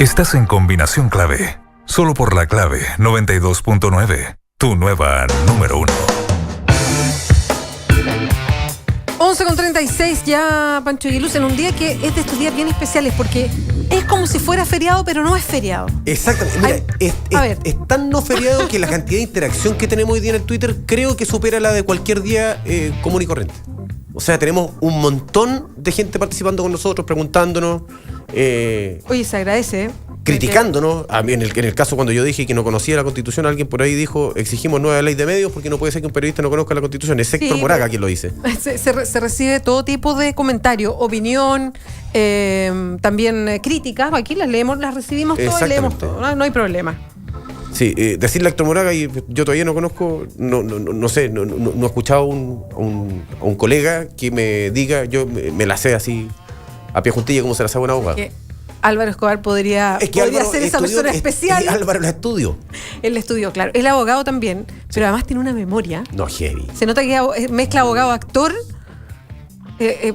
Estás en Combinación Clave, solo por la Clave 92.9, tu nueva número 1. 11:36 ya, Pancho Aguiluz, en un día que es de estos días bien especiales, porque es como si fuera feriado, pero no es feriado. Exactamente. Mira, es tan no feriado que la cantidad de interacción que tenemos hoy día en el Twitter creo que supera la de cualquier día común y corriente. O sea, tenemos un montón de gente participando con nosotros, preguntándonos. Oye, se agradece, ¿eh? Criticándonos. A mí, en el caso cuando yo dije que no conocía la Constitución, alguien por ahí dijo: exigimos nueva ley de medios porque no puede ser que un periodista no conozca la Constitución. Es Héctor Moraga quien lo dice. Se recibe todo tipo de comentarios, opinión, también críticas. Aquí las leemos, las recibimos todas y leemos todo. No hay problema. Sí, decirle a Héctor Moraga, y yo todavía no conozco, no sé, no he escuchado a un colega que me diga, yo me la sé así a pie juntilla como se la sabe un abogado. Álvaro Escobar podría ser esa persona especial. Álvaro la estudió. Él la estudió, claro. Él es abogado también, pero además tiene una memoria. No, heavy. Se nota que mezcla abogado-actor.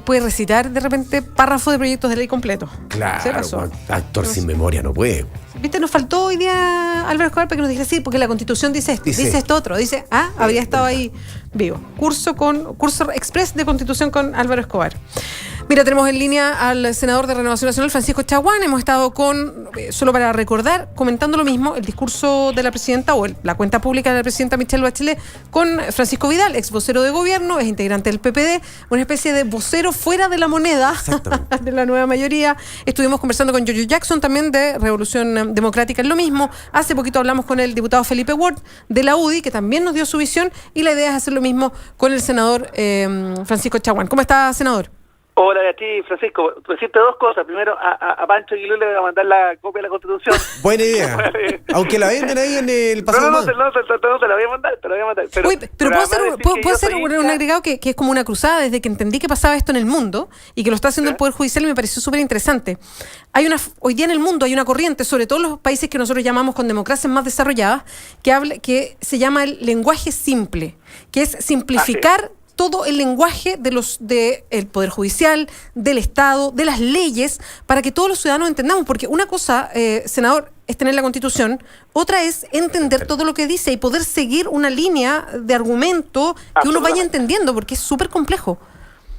Puede recitar de repente párrafos de proyectos de ley completos. Claro, actor sin memoria no puede. ¿Viste? Nos faltó hoy día Álvaro Escobar para que nos dijera sí, porque la Constitución dice esto, dice esto otro. Dice, habría estado ahí vivo. Curso express de Constitución con Álvaro Escobar. Mira, tenemos en línea al senador de Renovación Nacional, Francisco Chaguán. Hemos estado solo para recordar, comentando lo mismo, el discurso de la presidenta o la cuenta pública de la presidenta Michelle Bachelet con Francisco Vidal, ex vocero de gobierno, es integrante del PPD, una especie de vocero fuera de la moneda de la nueva mayoría. Estuvimos conversando con Giorgio Jackson también de Revolución Democrática en lo mismo. Hace poquito hablamos con el diputado Felipe Ward de la UDI, que también nos dio su visión, y la idea es hacer lo mismo con el senador Francisco Chaguán. ¿Cómo está, senador? Hola, Beatriz, Francisco. Decirte dos cosas. Primero, a Pancho Aguiluz le voy a mandar la copia de la Constitución. Buena idea. Aunque la venden ahí en el paseo. No, te la voy a mandar, Pero, uy, pero puedo hacer un agregado que es como una cruzada desde que entendí que pasaba esto en el mundo y que lo está haciendo el Poder Judicial y me pareció súper interesante. Hoy día en el mundo hay una corriente, sobre todo en los países que nosotros llamamos con democracias más desarrolladas, que se llama el lenguaje simple, que es simplificar todo el lenguaje del Poder Judicial, del Estado, de las leyes, para que todos los ciudadanos entendamos. Porque una cosa, senador, es tener la Constitución, otra es entender todo lo que dice y poder seguir una línea de argumento que uno vaya entendiendo, porque es súper complejo.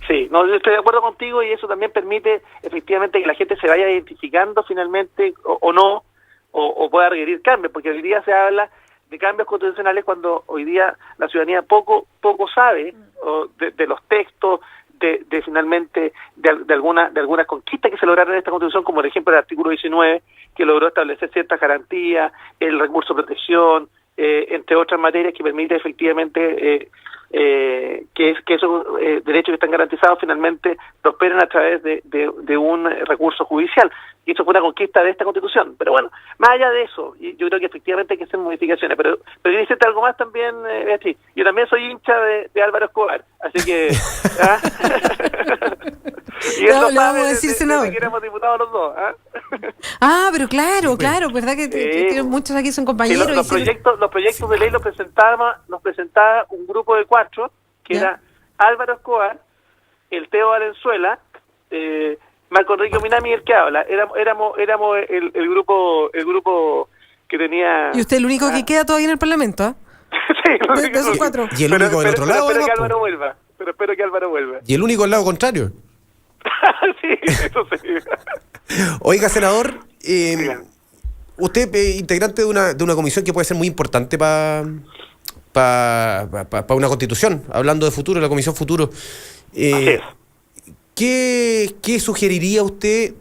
Sí, no, yo estoy de acuerdo contigo y eso también permite efectivamente que la gente se vaya identificando finalmente o no, o pueda requerir cambios, porque hoy día se habla de cambios constitucionales cuando hoy día la ciudadanía poco sabe de los textos, de finalmente de algunas conquistas que se lograron en esta Constitución, como por ejemplo el artículo 19, que logró establecer ciertas garantías, el recurso de protección, entre otras materias que permite efectivamente que esos derechos que están garantizados finalmente prosperen a través de un recurso judicial. Y eso fue una conquista de esta Constitución. Pero bueno, más allá de eso, yo creo que efectivamente hay que hacer modificaciones. Pero yo decirte algo más también, Beatriz. Yo también soy hincha de Álvaro Escobar. Así que... Y eso le vamos a decir, senador. Que éramos diputados los dos. Pero claro, ¿verdad? Que muchos aquí son compañeros. Sí, los proyectos de ley los presentaba un grupo de 4, que era Álvaro Escobar, el Teo Valenzuela, Marco Enrique Minami y el que habla. Éramos el grupo que tenía... Y usted el único que queda todavía en el Parlamento, ¿ah? Sí, de esos 4. Y el único del otro lado. Espero que Álvaro vuelva. Y el único al lado contrario. Sí, eso sí. Oiga, senador, usted es integrante de una comisión que puede ser muy importante para una constitución, hablando de futuro, la Comisión Futuro. ¿Qué sugeriría usted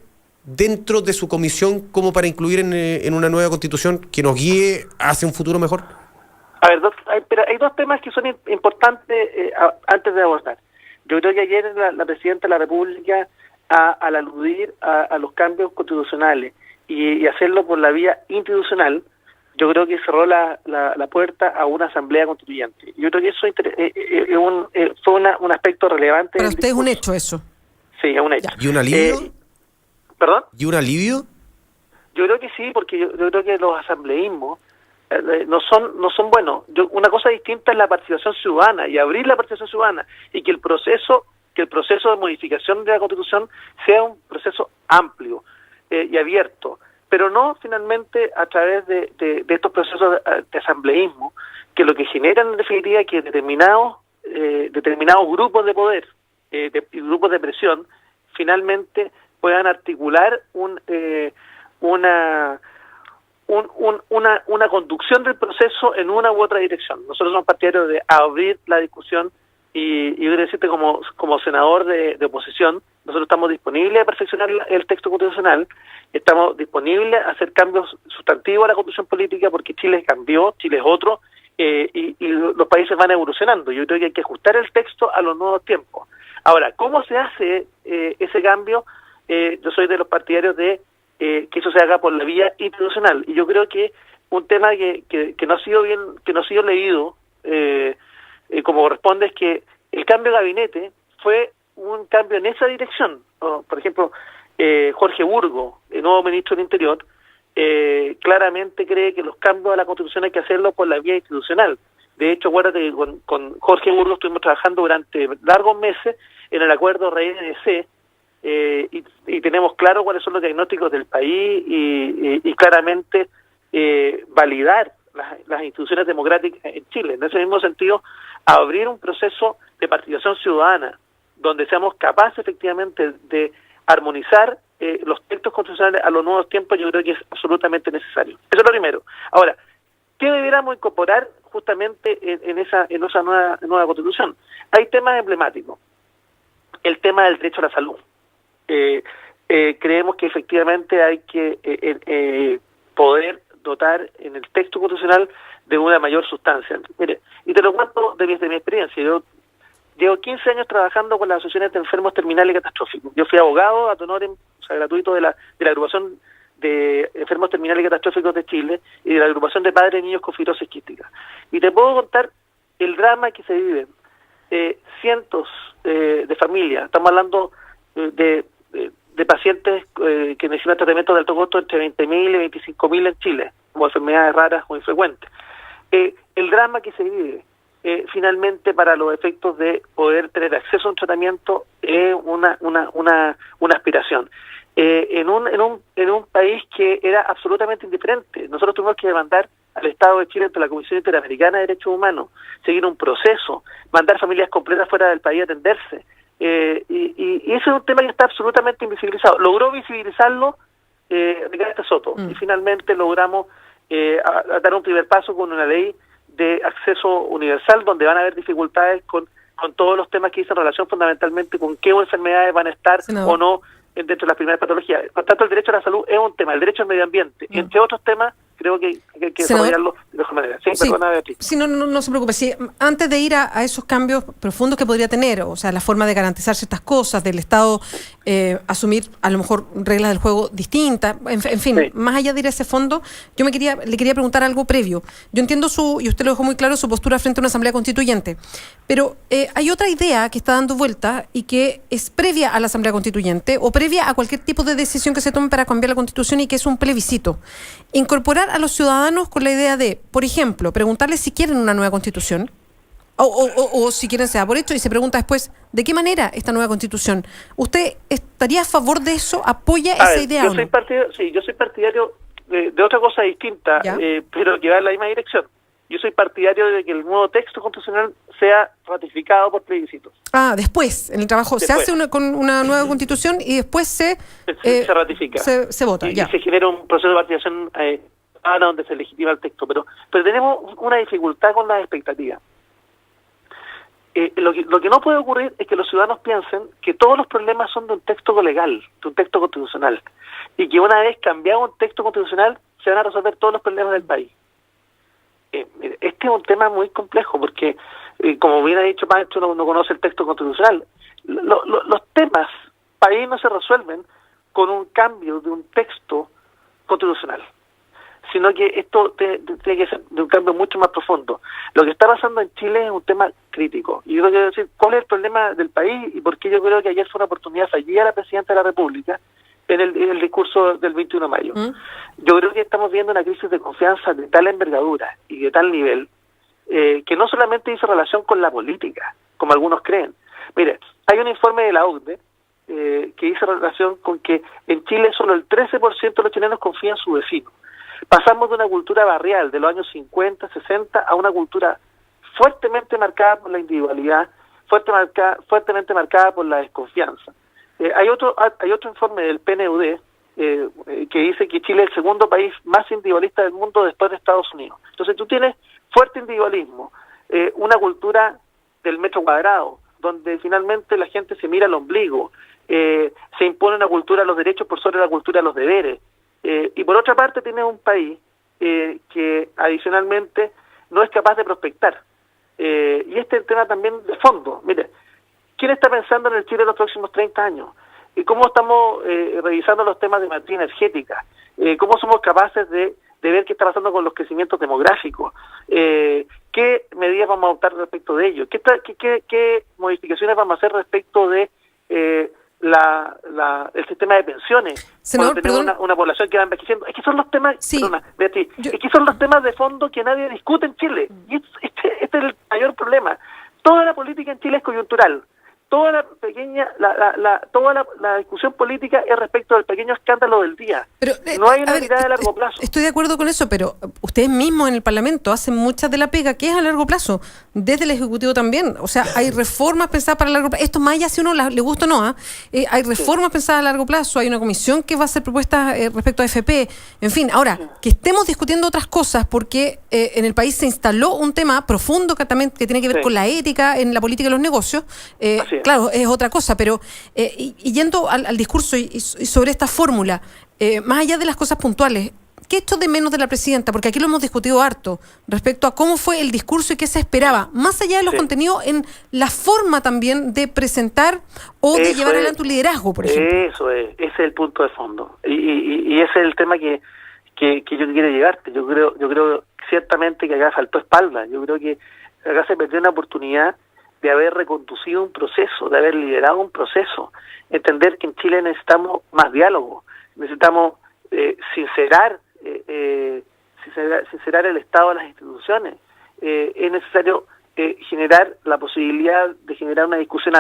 dentro de su comisión como para incluir en una nueva constitución que nos guíe hacia un futuro mejor? A ver, hay dos temas que son importantes antes de abordar. Yo creo que ayer la presidenta de la República, al aludir a los cambios constitucionales y hacerlo por la vía institucional, yo creo que cerró la puerta a una asamblea constituyente. Yo creo que eso fue un aspecto relevante. Para usted es un hecho eso. Sí, es un hecho. ¿Y un alivio? ¿Perdón? ¿Y un alivio? Yo creo que sí, porque yo creo que los asambleísmos no son buenos. Una cosa distinta es la participación ciudadana y abrir la participación ciudadana y que el proceso de modificación de la Constitución sea un proceso amplio y abierto. pero no finalmente a través de estos procesos de asambleísmo, que lo que generan en definitiva es que determinados grupos de poder y grupos de presión finalmente puedan articular una conducción del proceso en una u otra dirección. Nosotros somos partidarios de abrir la discusión y yo quiero decirte como senador de oposición, nosotros estamos disponibles a perfeccionar el texto constitucional, estamos disponibles a hacer cambios sustantivos a la constitución política porque Chile cambió, Chile es otro, y los países van evolucionando. Yo creo que hay que ajustar el texto a los nuevos tiempos. Ahora, ¿cómo se hace ese cambio? Yo soy de los partidarios de que eso se haga por la vía institucional, y yo creo que un tema que no ha sido leído como corresponde es que el cambio de gabinete fue un cambio en esa dirección. Por ejemplo, Jorge Burgos, el nuevo ministro del Interior, claramente cree que los cambios a la Constitución hay que hacerlo por la vía institucional. De hecho, acuérdate que con Jorge Burgos estuvimos trabajando durante largos meses en el acuerdo RNDC, y tenemos claro cuáles son los diagnósticos del país y claramente validar las instituciones democráticas en Chile. En ese mismo sentido, abrir un proceso de participación ciudadana donde seamos capaces efectivamente de armonizar los textos constitucionales a los nuevos tiempos, yo creo que es absolutamente necesario. Eso es lo primero. Ahora, ¿qué debiéramos incorporar justamente en esa nueva constitución? Hay temas emblemáticos. El tema del derecho a la salud. Creemos que efectivamente hay que poder dotar en el texto constitucional de una mayor sustancia. Mire, y te lo cuento de mi experiencia. Yo llevo 15 años trabajando con las asociaciones de enfermos terminales y catastróficos. Yo fui abogado ad honorem, o sea, gratuito de la agrupación de enfermos terminales y catastróficos de Chile y de la agrupación de padres y niños con fibrosis quística. Y te puedo contar el drama que se vive. Cientos de familias, estamos hablando de pacientes que necesitan tratamiento de alto costo entre 20.000 y 25.000 en Chile, como enfermedades raras o infrecuentes. El drama que se vive finalmente para los efectos de poder tener acceso a un tratamiento es una aspiración. En un país que era absolutamente indiferente. Nosotros tuvimos que demandar al Estado de Chile ante la Comisión Interamericana de Derechos Humanos, seguir un proceso, mandar familias completas fuera del país a atenderse. Y eso es un tema que está absolutamente invisibilizado. Logró visibilizarlo Ricardo Soto, y finalmente logramos dar un primer paso con una ley de acceso universal, donde van a haber dificultades con todos los temas que dicen relación fundamentalmente con qué enfermedades van a estar o no dentro de las primeras patologías. Por tanto, el derecho a la salud es un tema, el derecho al medio ambiente, entre otros temas. Creo que hay que desarrollarlo de mejor manera. Sí, perdona, Beatriz. Sí, no se preocupe. Sí, antes de ir a esos cambios profundos que podría tener, o sea, la forma de garantizar ciertas cosas, del Estado asumir a lo mejor reglas del juego distintas, en fin, sí. Más allá de ir a ese fondo, yo le quería preguntar algo previo. Yo entiendo y usted lo dejó muy claro, su postura frente a una asamblea constituyente, pero hay otra idea que está dando vuelta y que es previa a la asamblea constituyente o previa a cualquier tipo de decisión que se tome para cambiar la Constitución, y que es un plebiscito. Incorporar a los ciudadanos con la idea de, por ejemplo, preguntarles si quieren una nueva Constitución o si quieren se da por hecho, y se pregunta después, ¿de qué manera esta nueva Constitución? ¿Usted estaría a favor de eso? ¿Apoya esa idea o no? Yo soy partidario de otra cosa distinta, pero que va en la misma dirección. Yo soy partidario de que el nuevo texto constitucional sea ratificado por plebiscito. Después, en el trabajo, después. Se hace con una nueva Constitución y después se ratifica. Se vota, y se genera un proceso de participación donde se legitima el texto. Pero tenemos una dificultad con las expectativas. Lo que no puede ocurrir es que los ciudadanos piensen que todos los problemas son de un texto legal, de un texto constitucional, y que una vez cambiado un texto constitucional se van a resolver todos los problemas del país. Este es un tema muy complejo porque, como bien ha dicho Pancho, no conoce el texto constitucional. Los temas país no se resuelven con un cambio de un texto constitucional, sino que esto tiene que ser de un cambio mucho más profundo. Lo que está pasando en Chile es un tema crítico. Y yo quiero decir cuál es el problema del país y por qué yo creo que ayer fue una oportunidad fallida a la Presidenta de la República en el discurso del 21 de mayo. Yo creo que estamos viendo una crisis de confianza de tal envergadura y de tal nivel que no solamente dice relación con la política, como algunos creen. Mire, hay un informe de la OCDE que dice relación con que en Chile solo el 13% de los chilenos confían en su vecino. Pasamos de una cultura barrial de los años 50, 60 a una cultura fuertemente marcada por la individualidad, fuertemente marcada por la desconfianza. Hay otro informe del PNUD que dice que Chile es el segundo país más individualista del mundo después de Estados Unidos. Entonces tú tienes fuerte individualismo, una cultura del metro cuadrado, donde finalmente la gente se mira al ombligo, se impone una cultura de los derechos por sobre la cultura de los deberes. Y por otra parte tienes un país que adicionalmente no es capaz de prospectar. Y este es el tema también de fondo. Mire, ¿quién está pensando en el Chile de los próximos 30 años? ¿Y cómo estamos revisando los temas de matriz energética? ¿Cómo somos capaces de ver qué está pasando con los crecimientos demográficos? ¿Qué medidas vamos a adoptar respecto de ello? ¿Qué modificaciones vamos a hacer respecto de el sistema de pensiones? Senador, tenemos una población que va envejeciendo. Es que son los temas, sí, Beatriz, es que son los temas de fondo que nadie discute en Chile. Y este es el mayor problema. Toda la política en Chile es coyuntural. Toda la discusión política es respecto del pequeño escándalo del día. Pero, no hay una mirada de largo plazo. Estoy de acuerdo con eso, pero ustedes mismos en el Parlamento hacen muchas de la pega que es a largo plazo, desde el Ejecutivo también. O sea, hay reformas pensadas para largo plazo. Esto más allá si uno le gusta o no, hay reformas pensadas a largo plazo, hay una comisión que va a hacer propuestas respecto a AFP. En fin, ahora, que estemos discutiendo otras cosas porque en el país se instaló un tema profundo que tiene que ver con la ética en la política de los negocios. Claro, es otra cosa, pero y yendo al discurso y sobre esta fórmula, más allá de las cosas puntuales, ¿qué echo de menos de la presidenta? Porque aquí lo hemos discutido harto respecto a cómo fue el discurso y qué se esperaba, más allá de los contenidos, en la forma también de presentar o de llevar adelante un liderazgo, por ejemplo. Ese es el punto de fondo. Y ese es el tema que yo quiero llegarte. Yo creo ciertamente que acá faltó espalda. Yo creo que acá se perdió una oportunidad de haber reconducido un proceso, de haber liderado un proceso, entender que en Chile necesitamos más diálogo, necesitamos sincerar el Estado de las instituciones, es necesario generar la posibilidad de generar una discusión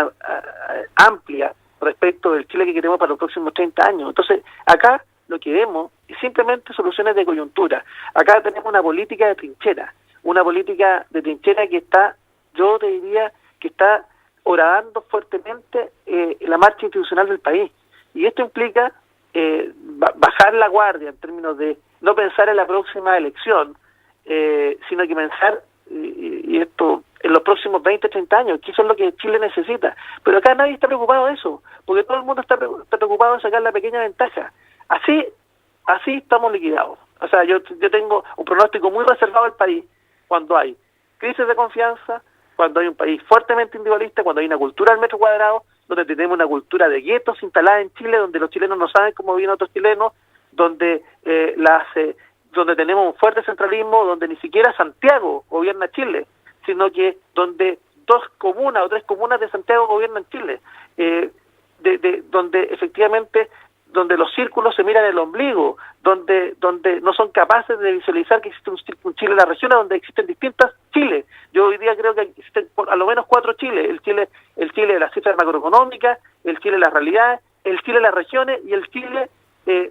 amplia respecto del Chile que queremos para los próximos 30 años. Entonces, acá lo que vemos es simplemente soluciones de coyuntura. Acá tenemos una política de trinchera que está, yo te diría, que está horadando fuertemente la marcha institucional del país. Y esto implica bajar la guardia en términos de no pensar en la próxima elección, sino que pensar, y esto en los próximos 20, 30 años, que eso es lo que Chile necesita. Pero acá nadie está preocupado de eso, porque todo el mundo está preocupado de sacar la pequeña ventaja. Así estamos liquidados. O sea, yo tengo un pronóstico muy reservado al país cuando hay crisis de confianza, cuando hay un país fuertemente individualista, cuando hay una cultura del metro cuadrado, donde tenemos una cultura de guetos instalada en Chile, donde los chilenos no saben cómo viven otros chilenos, donde tenemos un fuerte centralismo, donde ni siquiera Santiago gobierna Chile, sino que donde 2 comunas o 3 comunas de Santiago gobiernan Chile, donde efectivamente donde los círculos se miran el ombligo, donde no son capaces de visualizar que existe un Chile en la región, donde existen distintas Chiles. Yo hoy día creo que existen a lo menos 4 Chiles: el Chile de las cifras macroeconómicas, el Chile de las realidades, el Chile de las regiones y el Chile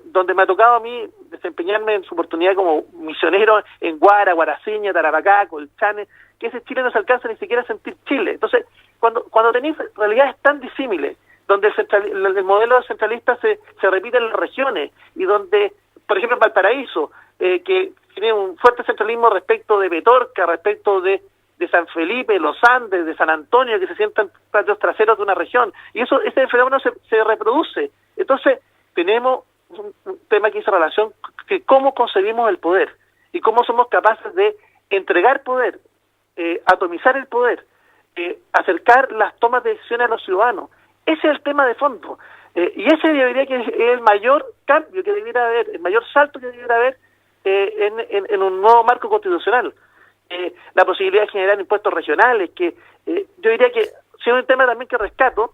donde me ha tocado a mí desempeñarme en su oportunidad como misionero en Guara, Guaraciña, Tarapacá, Colchane, que ese Chile no se alcanza ni siquiera a sentir Chile. Entonces, cuando tenéis realidades tan disímiles, donde el modelo centralista se repite en las regiones, y donde, por ejemplo, en Valparaíso, que tiene un fuerte centralismo respecto de Petorca, respecto de San Felipe, Los Andes, de San Antonio, que se sientan patios traseros de una región, y ese fenómeno se reproduce. Entonces, tenemos un tema que hizo relación que cómo concebimos el poder y cómo somos capaces de entregar poder, atomizar el poder, acercar las tomas de decisiones a los ciudadanos. Ese es el tema de fondo, y ese yo diría que es el mayor cambio que debiera haber, el mayor salto que debiera haber en un nuevo marco constitucional. La posibilidad de generar impuestos regionales, que yo diría que si es un tema también que rescato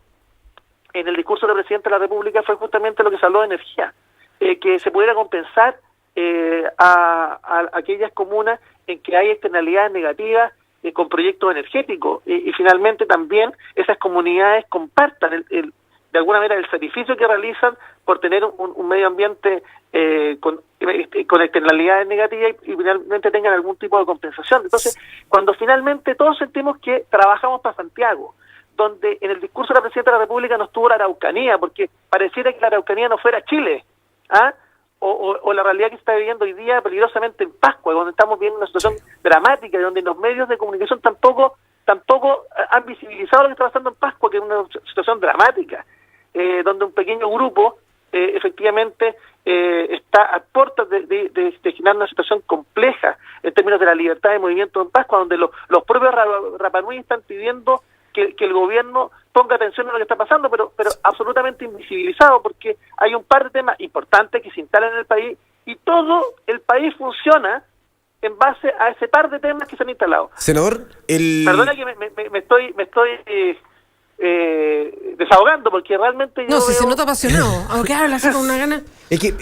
en el discurso del presidente de la República, fue justamente lo que se habló de energía, que se pudiera compensar a aquellas comunas en que hay externalidades negativas con proyectos energéticos, y finalmente también esas comunidades compartan de alguna manera el sacrificio que realizan por tener un medio ambiente con externalidades negativas y finalmente tengan algún tipo de compensación. Entonces, cuando finalmente todos sentimos que trabajamos para Santiago, donde en el discurso de la Presidenta de la República no estuvo la Araucanía, porque pareciera que la Araucanía no fuera Chile, o la realidad que se está viviendo hoy día peligrosamente en Pascua, donde estamos viendo una situación dramática, y donde los medios de comunicación tampoco han visibilizado lo que está pasando en Pascua, que es una situación dramática, donde un pequeño grupo efectivamente está a puertas de generar una situación compleja en términos de la libertad de movimiento en Pascua, donde los propios Rapa Nui están pidiendo que el gobierno ponga atención a lo que está pasando, pero absolutamente invisibilizado, porque hay un par de temas importantes que se instalan en el país y todo el país funciona en base a ese par de temas que se han instalado. Senador, Perdona que me estoy desahogando, porque realmente yo se nota apasionado, aunque habla así con una gana. Es que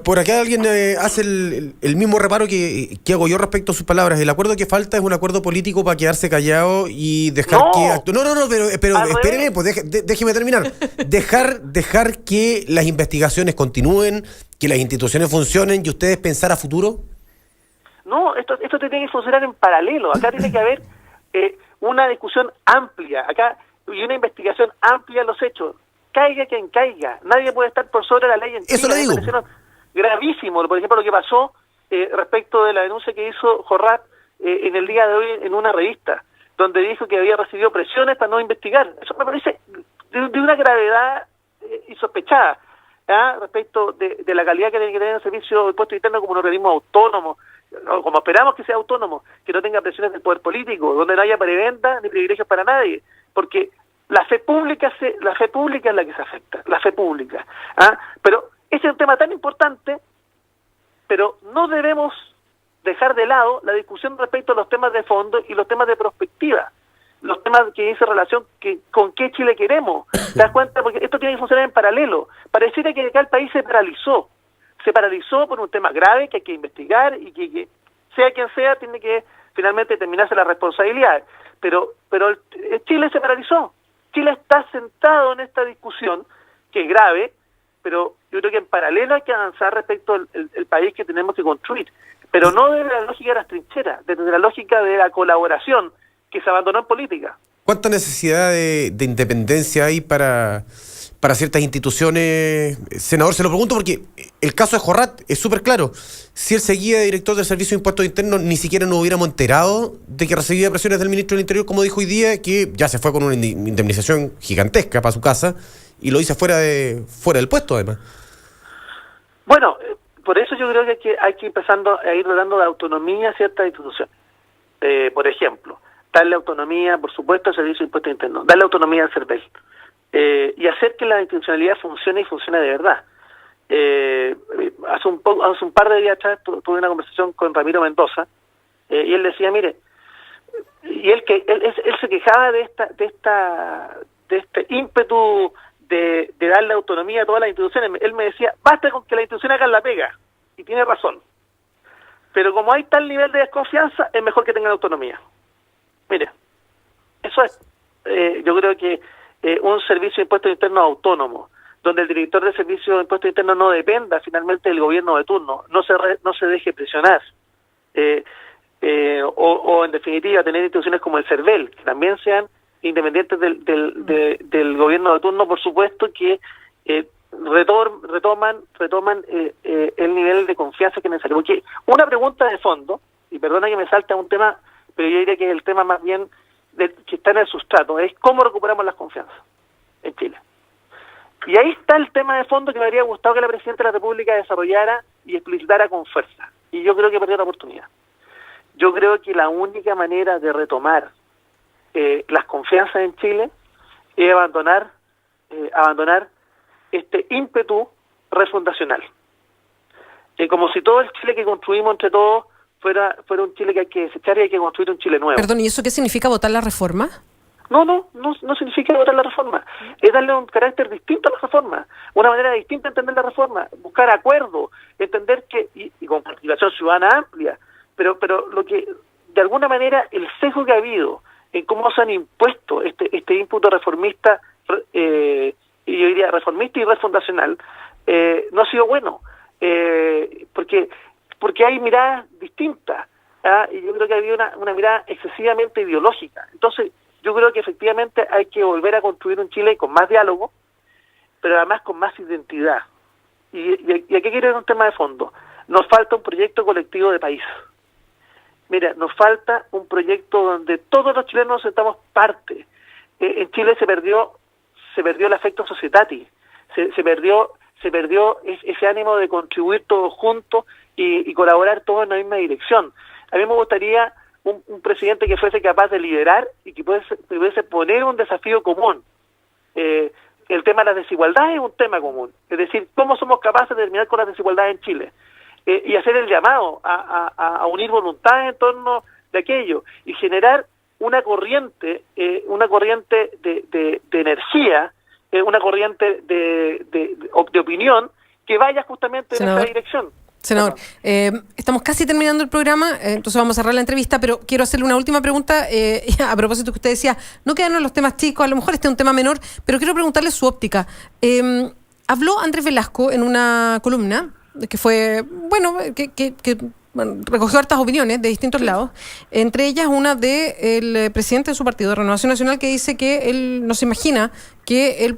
por acá alguien hace el mismo reparo que hago yo respecto a sus palabras. El acuerdo que falta es un acuerdo político para quedarse callado y dejar que... No, pero espéreme, pues déjeme terminar. Dejar que las investigaciones continúen, que las instituciones funcionen y ustedes pensar a futuro. No, esto tiene que funcionar en paralelo. Acá tiene que haber una discusión amplia, acá y una investigación amplia de los hechos. Caiga quien caiga. Nadie puede estar por sobre la ley en Chile. Eso lo digo. Gravísimo, por ejemplo, lo que pasó respecto de la denuncia que hizo Jorrat en el día de hoy en una revista, donde dijo que había recibido presiones para no investigar. Eso me parece de una gravedad insospechada, respecto de la calidad que tiene que tener el servicio de impuesto interno como un organismo autónomo, como esperamos que sea autónomo, que no tenga presiones del poder político, donde no haya preventa ni privilegios para nadie, porque la fe pública es la que se afecta, la fe pública. Pero ese es un tema tan importante, pero no debemos dejar de lado la discusión respecto a los temas de fondo y los temas de perspectiva, los temas que dicen relación con qué Chile queremos. ¿Te das cuenta? Porque esto tiene que funcionar en paralelo. Pareciera que acá el país se paralizó por un tema grave que hay que investigar y que sea quien sea tiene que finalmente terminarse la responsabilidad. Pero Chile se paralizó. Chile está sentado en esta discusión que es grave, pero yo creo que en paralelo hay que avanzar respecto al el país que tenemos que construir, pero no desde la lógica de las trincheras, desde la lógica de la colaboración que se abandonó en política. ¿Cuánta necesidad de independencia hay para ciertas instituciones? Senador, se lo pregunto porque el caso de Jorrat es súper claro. Si él seguía de director del Servicio de Impuestos Internos, ni siquiera nos hubiéramos enterado de que recibía presiones del ministro del Interior, como dijo hoy día, que ya se fue con una indemnización gigantesca para su casa y lo hizo fuera del puesto, además. Bueno, por eso yo creo que hay que empezando a ir dando de autonomía a ciertas instituciones. Por ejemplo, darle autonomía, por supuesto, al Servicio de Impuestos Internos, darle autonomía al CERVEL. Y hacer que la institucionalidad funcione y funcione de verdad. Hace un par de días atrás tuve una conversación con Ramiro Mendoza y él decía, mire, y él se quejaba de este ímpetu de darle autonomía a todas las instituciones. Él me decía, basta con que las instituciones hagan la pega, y tiene razón, pero como hay tal nivel de desconfianza, es mejor que tengan autonomía. Mire, eso es, yo creo que un servicio de impuestos internos autónomo, donde el director del servicio de impuestos internos no dependa finalmente del gobierno de turno, no se deje presionar, o en definitiva tener instituciones como el CERVEL, que también sean independientes del gobierno de turno, por supuesto, que retoman el nivel de confianza que es necesario. Porque una pregunta de fondo, y perdona que me salta un tema, pero yo diría que es el tema más bien que está en el sustrato, es cómo recuperamos las confianzas en Chile. Y ahí está el tema de fondo que me habría gustado que la Presidenta de la República desarrollara y explicitara con fuerza. Y yo creo que perdió la oportunidad. Yo creo que la única manera de retomar las confianzas en Chile es abandonar este ímpetu refundacional. Como si todo el Chile que construimos entre todos fuera un Chile que hay que desechar y hay que construir un Chile nuevo. Perdón, ¿y eso qué significa, votar la reforma? No significa votar la reforma. Es darle un carácter distinto a la reforma, una manera distinta de entender la reforma, buscar acuerdos, entender que, y con participación ciudadana amplia, pero lo que, de alguna manera, el sesgo que ha habido en cómo se han impuesto este ímpetu reformista y yo diría reformista y refundacional, no ha sido bueno, porque hay miradas distintas, y yo creo que había una mirada excesivamente ideológica. Entonces, yo creo que efectivamente hay que volver a construir un Chile con más diálogo, pero además con más identidad. Y aquí quiero ir a un tema de fondo. Nos falta un proyecto colectivo de país. Mira, nos falta un proyecto donde todos los chilenos sentamos parte. En Chile se perdió el afecto societati, se perdió ese ánimo de contribuir todos juntos y colaborar todos en la misma dirección. A mí me gustaría un presidente que fuese capaz de liderar y que pudiese poner un desafío común. El tema de las desigualdades es un tema común, es decir, cómo somos capaces de terminar con las desigualdades en Chile, y hacer el llamado a unir voluntades en torno de aquello y generar una corriente de energía, una corriente de opinión que vaya justamente en esa dirección. Senador, estamos casi terminando el programa, entonces vamos a cerrar la entrevista, pero quiero hacerle una última pregunta a propósito que usted decía, no quedarnos en los temas chicos, a lo mejor este es un tema menor, pero quiero preguntarle su óptica. Habló Andrés Velasco en una columna que fue, que recogió hartas opiniones de distintos lados, entre ellas una del presidente de su partido, de Renovación Nacional, que dice que él no se imagina que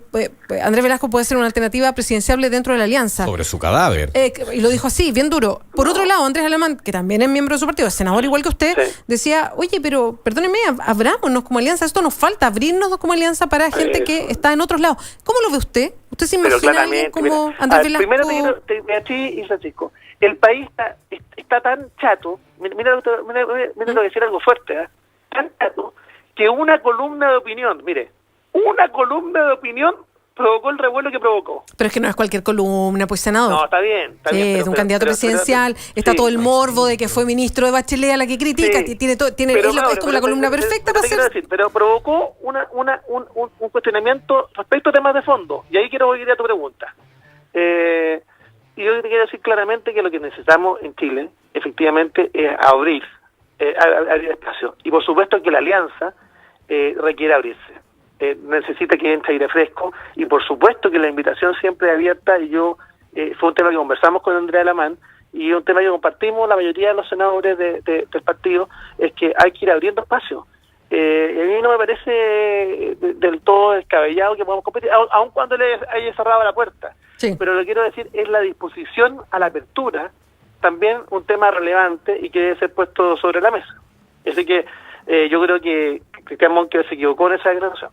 Andrés Velasco puede ser una alternativa presidenciable dentro de la alianza. Sobre su cadáver. Y lo dijo así, bien duro. Por otro lado, Andrés Alamán, que también es miembro de su partido, es senador igual que usted, decía, oye, pero perdónenme, abrámonos como alianza, esto nos falta, abrirnos como alianza para gente que está en otros lados. ¿Cómo lo ve usted? ¿Usted se imagina a alguien como Andrés Velasco? Primero te y Francisco, el país está tan chato, mira lo que decir algo fuerte, tan chato, que una columna de opinión provocó el revuelo que provocó. Pero es que no es cualquier columna, pues, senador. No, está bien. Es un candidato presidencial, está todo el morbo de que fue ministro de Bachelet a la que critica, es como la columna perfecta para hacer. Pero provocó un cuestionamiento respecto a temas de fondo, y ahí quiero ir a tu pregunta. Y yo te quiero decir claramente que lo que necesitamos en Chile, efectivamente, es abrir espacio. Y por supuesto que la alianza requiere abrirse. Necesita que entre aire fresco, y por supuesto que la invitación siempre es abierta, y fue un tema que conversamos con Andrea Alamán, y un tema que compartimos la mayoría de los senadores del partido, es que hay que ir abriendo espacio. A mí no me parece del todo descabellado que podamos competir, aun cuando le haya cerrado la puerta. Sí. Pero lo que quiero decir es la disposición a la apertura, también un tema relevante y que debe ser puesto sobre la mesa. Así que yo creo que Cristian Monker se equivocó en esa declaración.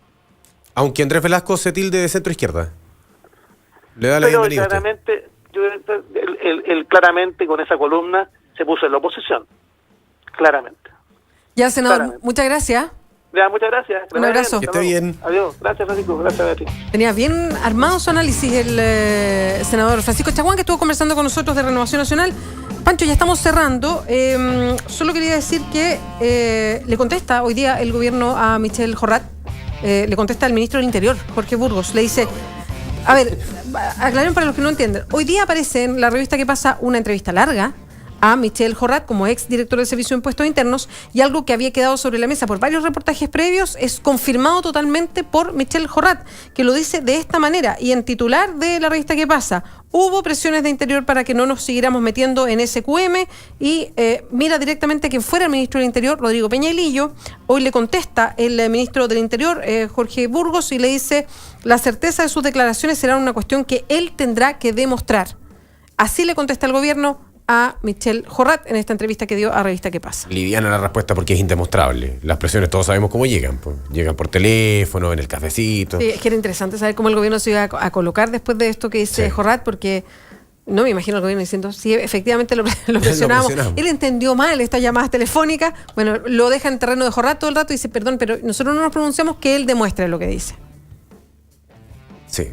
Aunque Andrés Velasco se tilde de centro izquierda. Le da la bienvenida a usted. Él claramente con esa columna se puso en la oposición. Claramente. Ya, senador, muchas gracias. Muchas gracias. Un abrazo. Que esté bien. Adiós. Gracias, Francisco. Gracias a ti. Tenía bien armado su análisis el senador Francisco Chaguán, que estuvo conversando con nosotros de Renovación Nacional. Pancho, ya estamos cerrando. Solo quería decir que le contesta hoy día el gobierno a Michelle Jorrat. Le contesta el ministro del Interior, Jorge Burgos. Le dice, a ver, aclaren para los que no entienden. Hoy día aparece en la revista Que Pasa una entrevista larga a Michelle Jorrat como ex director del Servicio de Impuestos Internos, y algo que había quedado sobre la mesa por varios reportajes previos es confirmado totalmente por Michelle Jorrat, que lo dice de esta manera, y en titular de la revista Que Pasa: hubo presiones de Interior para que no nos siguiéramos metiendo en SQM, y mira directamente a quien fuera el ministro del Interior, Rodrigo Peñailillo. Hoy le contesta el ministro del Interior, Jorge Burgos, y le dice: la certeza de sus declaraciones será una cuestión que él tendrá que demostrar. Así le contesta el gobierno a Michelle Jorrat en esta entrevista que dio a Revista Que Pasa. Liviana la respuesta porque es indemostrable. Las presiones todos sabemos cómo llegan. Pues. Llegan por teléfono, en el cafecito. Sí, es que era interesante saber cómo el gobierno se iba a colocar después de esto que dice Jorrat, porque no me imagino al gobierno diciendo, sí, efectivamente lo presionamos. Él entendió mal estas llamadas telefónicas. Bueno, lo deja en terreno de Jorrat todo el rato y dice, perdón, pero nosotros no nos pronunciamos, que él demuestre lo que dice. Sí.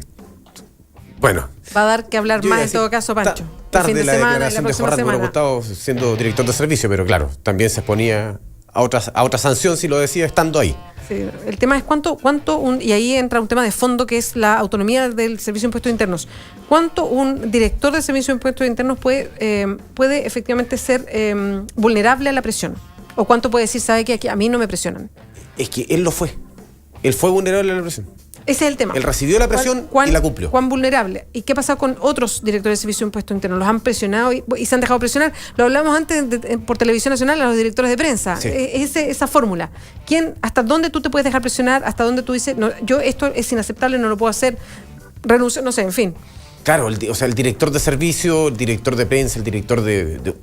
Bueno. Va a dar que hablar más en todo caso, Pancho. Tarde la declaración de Jorrat, me hubiera gustado siendo director de servicio, pero claro, también se exponía a otra sanción si lo decía estando ahí. Sí, el tema es cuánto y ahí entra un tema de fondo que es la autonomía del Servicio de Impuestos Internos. ¿Cuánto un director del Servicio de Impuestos Internos puede efectivamente ser vulnerable a la presión? ¿O cuánto puede decir, sabe que aquí a mí no me presionan? Es que él lo fue. Él fue vulnerable a la presión. Ese es el tema. Él recibió la presión y la cumplió. ¿Cuán vulnerable? ¿Y qué pasa con otros directores de servicio de impuesto interno? Los han presionado y se han dejado presionar. Lo hablamos antes por Televisión Nacional a los directores de prensa. Sí. Esa fórmula. ¿Hasta dónde tú te puedes dejar presionar? ¿Hasta dónde tú dices, no, yo esto es inaceptable, no lo puedo hacer, renuncio, no sé, en fin? Claro, el director de servicio, el director de prensa, el director de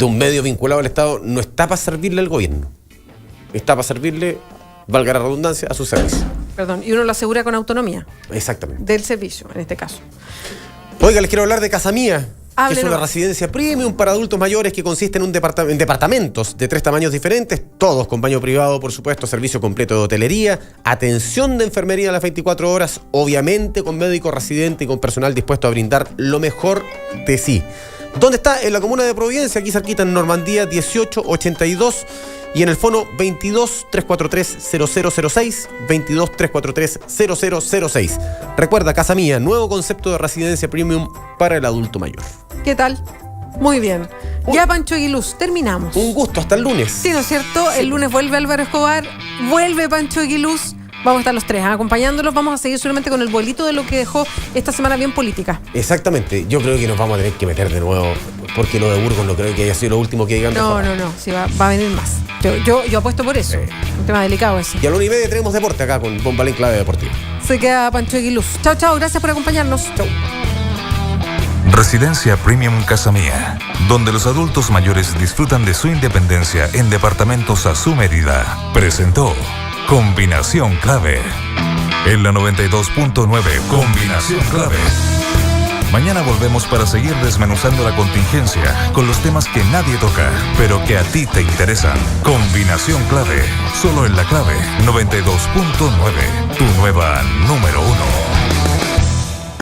un medio vinculado al Estado, no está para servirle al gobierno. Está para servirle, valga la redundancia, a su servicio. Perdón, y uno lo asegura con autonomía. Exactamente. Del servicio, en este caso. Oiga, les quiero hablar de Casa Mía, Háblenos. que es una residencia premium para adultos mayores que consiste en en departamentos de 3 tamaños diferentes, todos con baño privado, por supuesto, servicio completo de hotelería, atención de enfermería a las 24 horas, obviamente con médico residente y con personal dispuesto a brindar lo mejor de sí. ¿Dónde está? En la comuna de Providencia, aquí cerquita en Normandía 1882 y en el fono 22-343-0006, 22-343-0006. Recuerda, Casa Mía, nuevo concepto de residencia premium para el adulto mayor. ¿Qué tal? Muy bien. Ya, Pancho Aguiluz, terminamos. Un gusto, hasta el lunes. Sí, ¿no es cierto? El lunes vuelve Álvaro Escobar, vuelve Pancho Aguiluz. Vamos a estar los tres acompañándolos. Vamos a seguir solamente con el vuelito de lo que dejó esta semana bien política. Exactamente. Yo creo que nos vamos a tener que meter de nuevo, porque lo de Burgos no creo que haya sido lo último que digan. No. Sí, va a venir más. Yo apuesto por eso. Un tema delicado ese. Y a la 1:30 tenemos deporte acá con Bombalé en Clave Deportiva. Se queda Pancho Aguiluz. Chao. Gracias por acompañarnos. Chao. Residencia Premium Casa Mía, donde los adultos mayores disfrutan de su independencia en departamentos a su medida. Presentó Combinación Clave. En la 92.9, Combinación Clave. Mañana volvemos para seguir desmenuzando la contingencia con los temas que nadie toca, pero que a ti te interesan. Combinación Clave, solo en la Clave 92.9, tu nueva número 1.